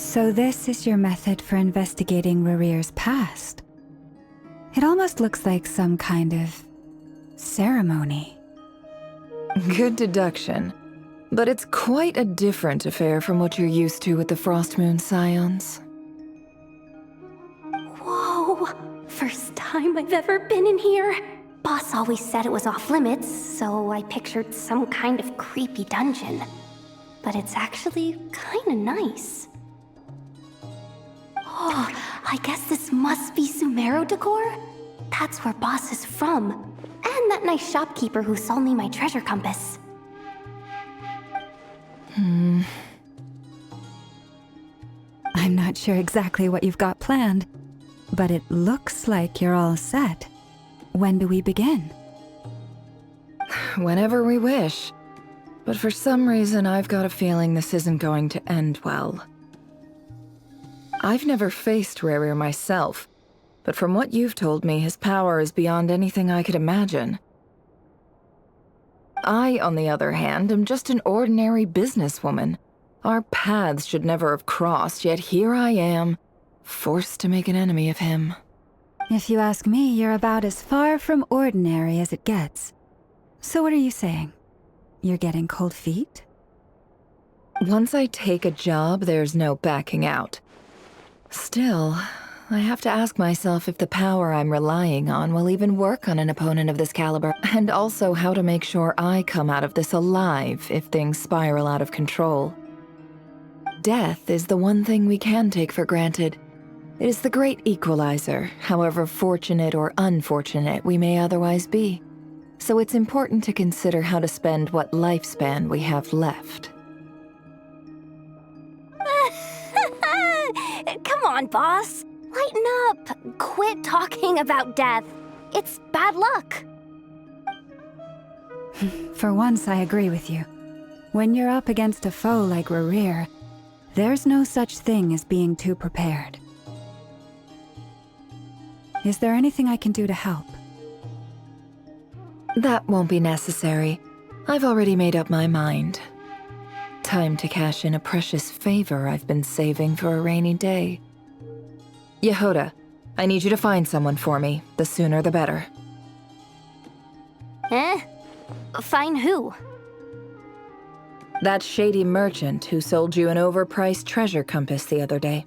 So this is your method for investigating Rerir's past. It almost looks like some kind of ceremony. Good deduction. But it's quite a different affair from what you're used to with the Frostmoon Scions. Whoa! First time I've ever been in here. Boss always said it was off limits, so I pictured some kind of creepy dungeon. But it's actually kinda nice. Oh, I guess this must be Sumeru decor? That's where Boss is from. And that nice shopkeeper who sold me my treasure compass. I'm not sure exactly what you've got planned, but it looks like you're all set. When do we begin? Whenever we wish. But for some reason, I've got a feeling this isn't going to end well. I've never faced Rerir myself, but from what you've told me, his power is beyond anything I could imagine. I, on the other hand, am just an ordinary businesswoman. Our paths should never have crossed, yet here I am, forced to make an enemy of him. If you ask me, you're about as far from ordinary as it gets. So what are you saying? You're getting cold feet? Once I take a job, there's no backing out. Still, I have to ask myself if the power I'm relying on will even work on an opponent of this caliber, and also how to make sure I come out of this alive if things spiral out of control. Death is the one thing we can take for granted. It is the great equalizer, however fortunate or unfortunate we may otherwise be. So it's important to consider how to spend what lifespan we have left. Come on, boss. Lighten up. Quit talking about death. It's bad luck. For once, I agree with you. When you're up against a foe like Rerir, there's no such thing as being too prepared. Is there anything I can do to help? That won't be necessary. I've already made up my mind. Time to cash in a precious favor I've been saving for a rainy day. Jahoda, I need you to find someone for me. The sooner the better. Find who? That shady merchant who sold you an overpriced treasure compass the other day.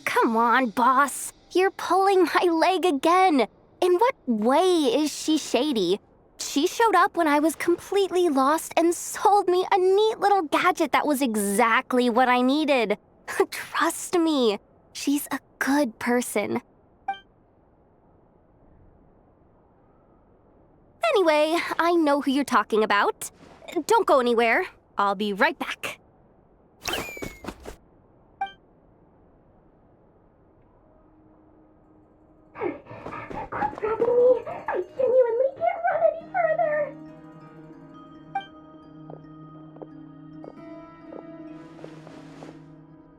Come on, boss. You're pulling my leg again. In what way is she shady? She showed up when I was completely lost and sold me a neat little gadget that was exactly what I needed. Trust me, she's a good person. Anyway, I know who you're talking about. Don't go anywhere. I'll be right back. Quit grabbing me. I genuinely can't run any further.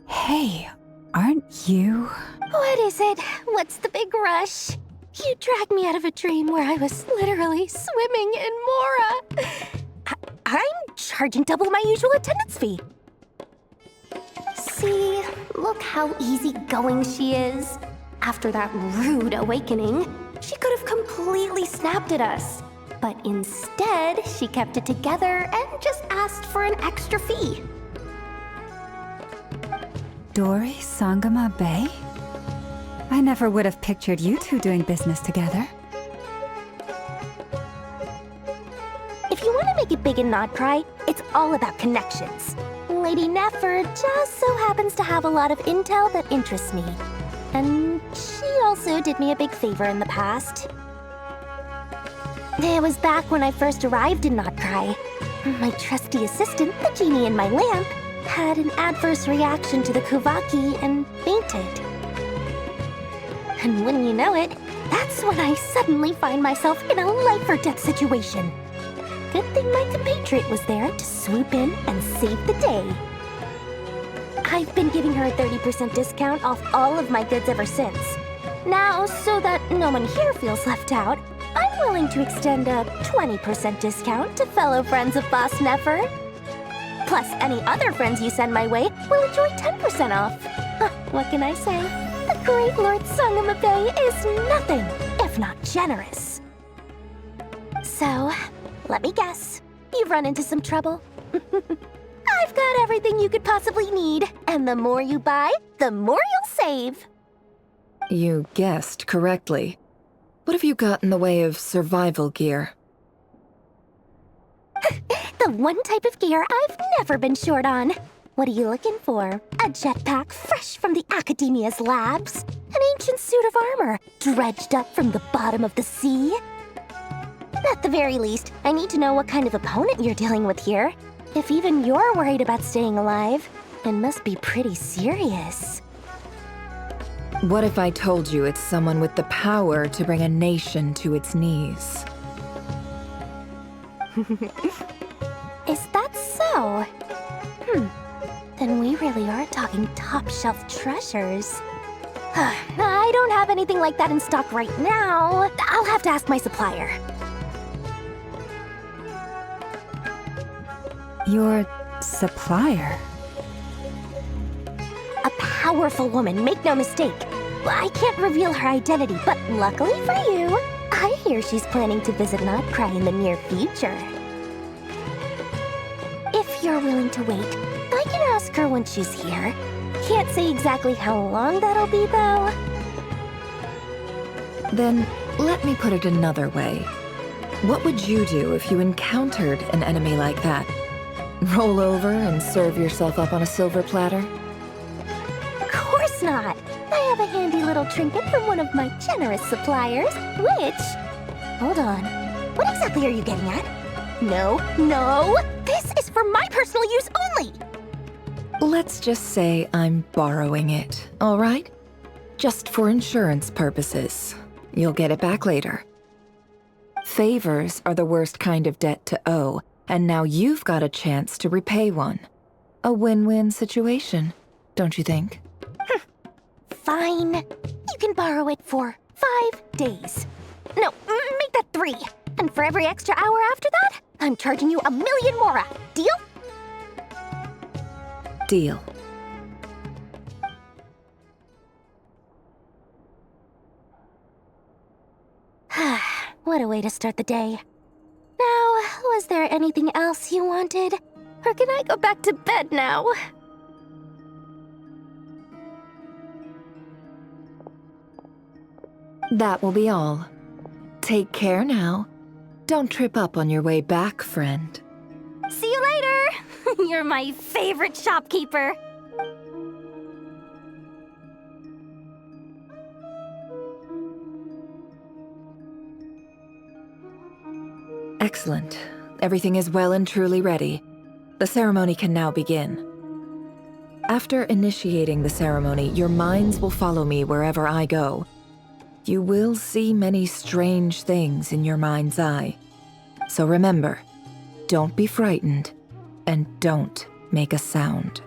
Hey, aren't you? What is it? What's the big rush? You dragged me out of a dream where I was literally swimming in Mora. I'm charging double my usual attendance fee. See, look how easygoing she is. After that rude awakening, she could have completely snapped at us. But instead, she kept it together and just asked for an extra fee. Dori Sangama Bay? I never would have pictured you two doing business together. If you want to make it big and not cry, it's all about connections. Lady Nefer just so happens to have a lot of intel that interests me. And she also did me a big favor in the past. It was back when I first arrived in Notcry. My trusty assistant, the genie in my lamp, had an adverse reaction to the Kuvaki and fainted. And wouldn't you know it, that's when I suddenly find myself in a life-or-death situation. Good thing my compatriot was there to swoop in and save the day. I've been giving her a 30% discount off all of my goods ever since. Now, so that no one here feels left out, I'm willing to extend a 20% discount to fellow friends of Boss Nefer. Plus, any other friends you send my way will enjoy 10% off. What can I say? The great Lord Sangamabe is nothing if not generous. So, let me guess. You've run into some trouble? I've got everything you could possibly need. And the more you buy, the more you'll save. You guessed correctly. What have you got in the way of survival gear? The one type of gear I've never been short on. What are you looking for? A jetpack fresh from the Academia's labs? An ancient suit of armor dredged up from the bottom of the sea? At the very least, I need to know what kind of opponent you're dealing with here. If even you're worried about staying alive, it must be pretty serious. What if I told you it's someone with the power to bring a nation to its knees? Is that so? Then we really are talking top-shelf treasures. I don't have anything like that in stock right now. I'll have to ask my supplier. Your supplier? A powerful woman, make no mistake. I can't reveal her identity, but luckily for you, I hear she's planning to visit Notcry in the near future. If you're willing to wait, I can ask her when she's here. Can't say exactly how long that'll be, though. Then, let me put it another way. What would you do if you encountered an enemy like that? Roll over and serve yourself up on a silver platter? Of course not! I have a handy little trinket from one of my generous suppliers, which... Hold on. What exactly are you getting at? No, no! This is for my personal use only! Let's just say I'm borrowing it, all right? Just for insurance purposes. You'll get it back later. Favors are the worst kind of debt to owe, and now you've got a chance to repay one. A win-win situation, don't you think? Fine. You can borrow it for 5 days. No, make that 3. And for every extra hour after that, I'm charging you 1,000,000 mora. Deal? Deal. What a way to start the day. Now, was there anything else you wanted? Or can I go back to bed now? That will be all. Take care now. Don't trip up on your way back, friend. See you later! You're my favorite shopkeeper. Excellent. Everything is well and truly ready. The ceremony can now begin. After initiating the ceremony, your minds will follow me wherever I go. You will see many strange things in your mind's eye. So remember, don't be frightened, and don't make a sound.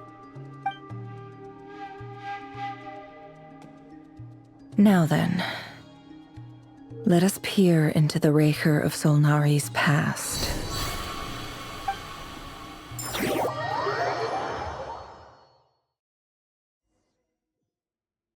Now then, let us peer into the Racher of Solnari's past.